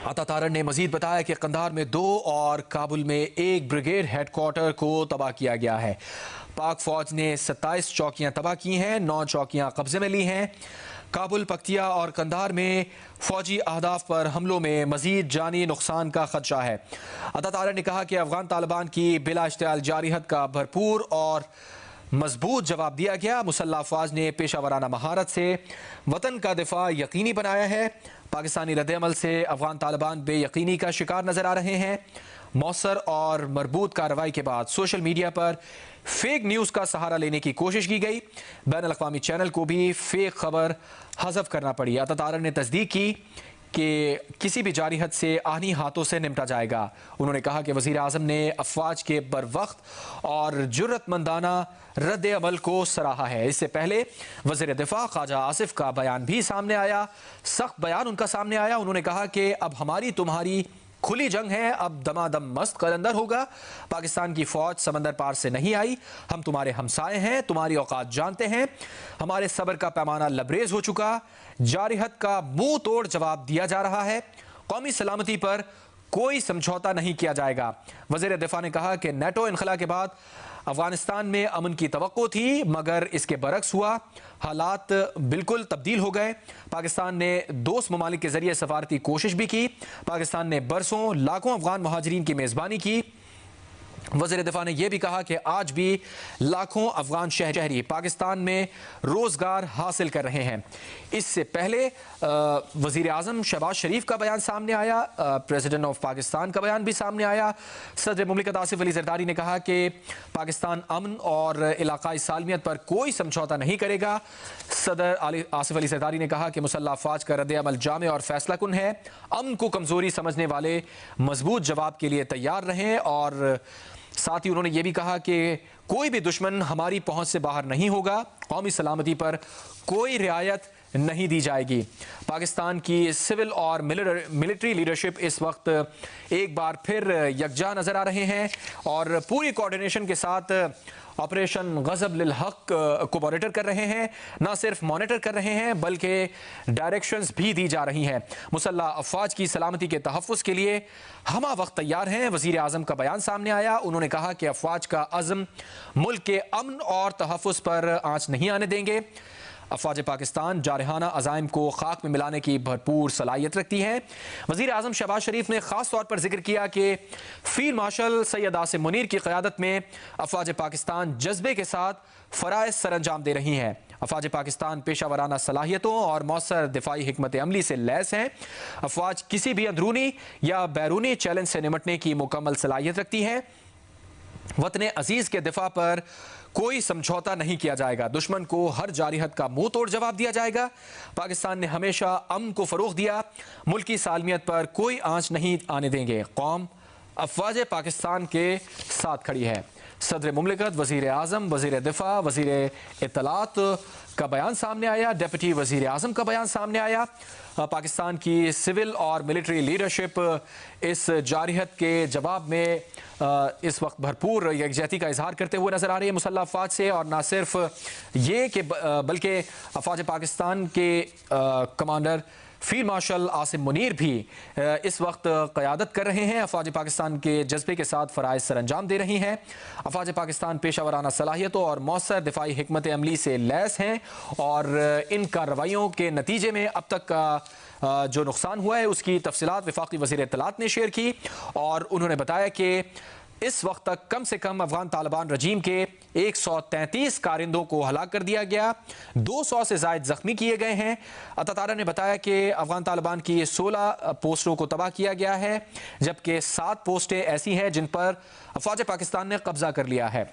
عطا تارڑ نے مزید بتایا کہ قندھار میں 2 اور کابل میں 1 بریگیڈ ہیڈ کوارٹر کو تباہ کیا گیا ہے۔ پاک فوج نے 27 چوکیاں تباہ کی ہیں، 9 چوکیاں قبضے میں لی ہیں۔ کابل، پکتیا اور قندھار میں فوجی اہداف پر حملوں میں مزید جانی نقصان کا خدشہ ہے۔ عطا تارڑ نے کہا کہ افغان طالبان کی بلا اشتعال جارحیت کا بھرپور اور مضبوط جواب دیا گیا۔ مسلح افواج نے پیشہ ورانہ مہارت سے وطن کا دفاع یقینی بنایا ہے۔ پاکستانی رد عمل سے افغان طالبان بے یقینی کا شکار نظر آ رہے ہیں۔ مؤثر اور مربوط کارروائی کے بعد سوشل میڈیا پر فیک نیوز کا سہارا لینے کی کوشش کی گئی۔ بین الاقوامی چینل کو بھی فیک خبر حذف کرنا پڑی۔ عطا تارڑ نے تصدیق کی کہ کسی بھی جارحیت سے آہنی ہاتھوں سے نمٹا جائے گا۔ انہوں نے کہا کہ وزیر اعظم نے افواج کے بروقت اور جرأت مندانہ رد عمل کو سراہا ہے۔ اس سے پہلے وزیر دفاع خواجہ آصف کا بیان بھی سامنے آیا، سخت بیان ان کا سامنے آیا۔ انہوں نے کہا کہ اب ہماری تمہاری کھلی جنگ ہے، اب دمادم مست قلندر ہوگا۔ پاکستان کی فوج سمندر پار سے نہیں آئی، ہم تمہارے ہمسائے ہیں، تمہاری اوقات جانتے ہیں۔ ہمارے صبر کا پیمانہ لبریز ہو چکا، جارحیت کا منہ توڑ جواب دیا جا رہا ہے۔ قومی سلامتی پر کوئی سمجھوتا نہیں کیا جائے گا۔ وزیر دفاع نے کہا کہ نیٹو انخلا کے بعد افغانستان میں امن کی توقع تھی، مگر اس کے برعکس ہوا، حالات بالکل تبدیل ہو گئے۔ پاکستان نے دوست ممالک کے ذریعے سفارتی کوشش بھی کی۔ پاکستان نے برسوں لاکھوں افغان مہاجرین کی میزبانی کی۔ وزیر دفاع نے یہ بھی کہا کہ آج بھی لاکھوں افغان شہری پاکستان میں روزگار حاصل کر رہے ہیں۔ اس سے پہلے وزیر اعظم شہباز شریف کا بیان سامنے آیا، پریزیڈنٹ آف پاکستان کا بیان بھی سامنے آیا۔ صدر مملکت آصف علی زرداری نے کہا کہ پاکستان امن اور علاقائی سالمیت پر کوئی سمجھوتا نہیں کرے گا۔ صدر آصف علی زرداری نے کہا کہ مسلح افواج کا رد عمل جامع اور فیصلہ کن ہے۔ امن کو کمزوری سمجھنے والے مضبوط جواب کے لیے تیار رہیں، اور ساتھ ہی انہوں نے یہ بھی کہا کہ کوئی بھی دشمن ہماری پہنچ سے باہر نہیں ہوگا، قومی سلامتی پر کوئی رعایت نہیں دی جائے گی۔ پاکستان کی سول اور ملٹری لیڈرشپ اس وقت ایک بار پھر یکجا نظر آ رہے ہیں اور پوری کوارڈینیشن کے ساتھ آپریشن غضب للحق کو مانیٹر کر رہے ہیں۔ نہ صرف مانیٹر کر رہے ہیں بلکہ ڈائریکشنز بھی دی جا رہی ہیں۔ مسلح افواج کی سلامتی کے تحفظ کے لیے ہمہ وقت تیار ہیں۔ وزیر اعظم کا بیان سامنے آیا، انہوں نے کہا کہ افواج کا عزم ملک کے امن اور تحفظ پر آنچ نہیں آنے دیں گے۔ افواج پاکستان جارحانہ عزائم کو خاک میں ملانے کی بھرپور صلاحیت رکھتی ہے۔ وزیر اعظم شہباز شریف نے خاص طور پر ذکر کیا کہ فیلڈ مارشل سید عاصم منیر کی قیادت میں افواج پاکستان جذبے کے ساتھ فرائض سر انجام دے رہی ہیں۔ افواج پاکستان پیشہ ورانہ صلاحیتوں اور مؤثر دفاعی حکمت عملی سے لیس ہیں۔ افواج کسی بھی اندرونی یا بیرونی چیلنج سے نمٹنے کی مکمل صلاحیت رکھتی ہے۔ وطن عزیز کے دفاع پر کوئی سمجھوتا نہیں کیا جائے گا، دشمن کو ہر جارحیت کا منہ توڑ جواب دیا جائے گا۔ پاکستان نے ہمیشہ امن کو فروغ دیا، ملکی سالمیت پر کوئی آنچ نہیں آنے دیں گے۔ قوم افواج پاکستان کے ساتھ کھڑی ہے۔ صدر مملکت، وزیر اعظم، وزیر دفاع، وزیر اطلاعات کا بیان سامنے آیا، ڈپٹی وزیر اعظم کا بیان سامنے آیا۔ پاکستان کی سول اور ملٹری لیڈرشپ اس جارحیت کے جواب میں اس وقت بھرپور یکجہتی کا اظہار کرتے ہوئے نظر آ رہی ہے مسلح افواج سے، اور نہ صرف یہ کہ بلکہ افواج پاکستان کے commander field marshal Asim Munir بھی اس وقت قیادت کر رہے ہیں، افواج پاکستان کے جذبے کے ساتھ فرائض سر انجام دے رہی ہیں۔ افواج پاکستان پیشہ ورانہ صلاحیتوں اور مؤثر دفاعی حکمت عملی سے لیس ہیں، اور ان کارروائیوں کے نتیجے میں اب تک کا جو نقصان ہوا ہے اس کی تفصیلات وفاقی وزیر اطلاعات نے شیئر کی، اور انہوں نے بتایا کہ اس وقت تک کم سے کم افغان طالبان رجیم کے 133 کارندوں کو ہلاک کر دیا گیا، 200 سے زائد زخمی کیے گئے ہیں۔ عطا تارڑ نے بتایا کہ افغان طالبان کی 16 پوسٹوں کو تباہ کیا گیا ہے، جبکہ 7 پوسٹیں ایسی ہیں جن پر افواج پاکستان نے قبضہ کر لیا ہے۔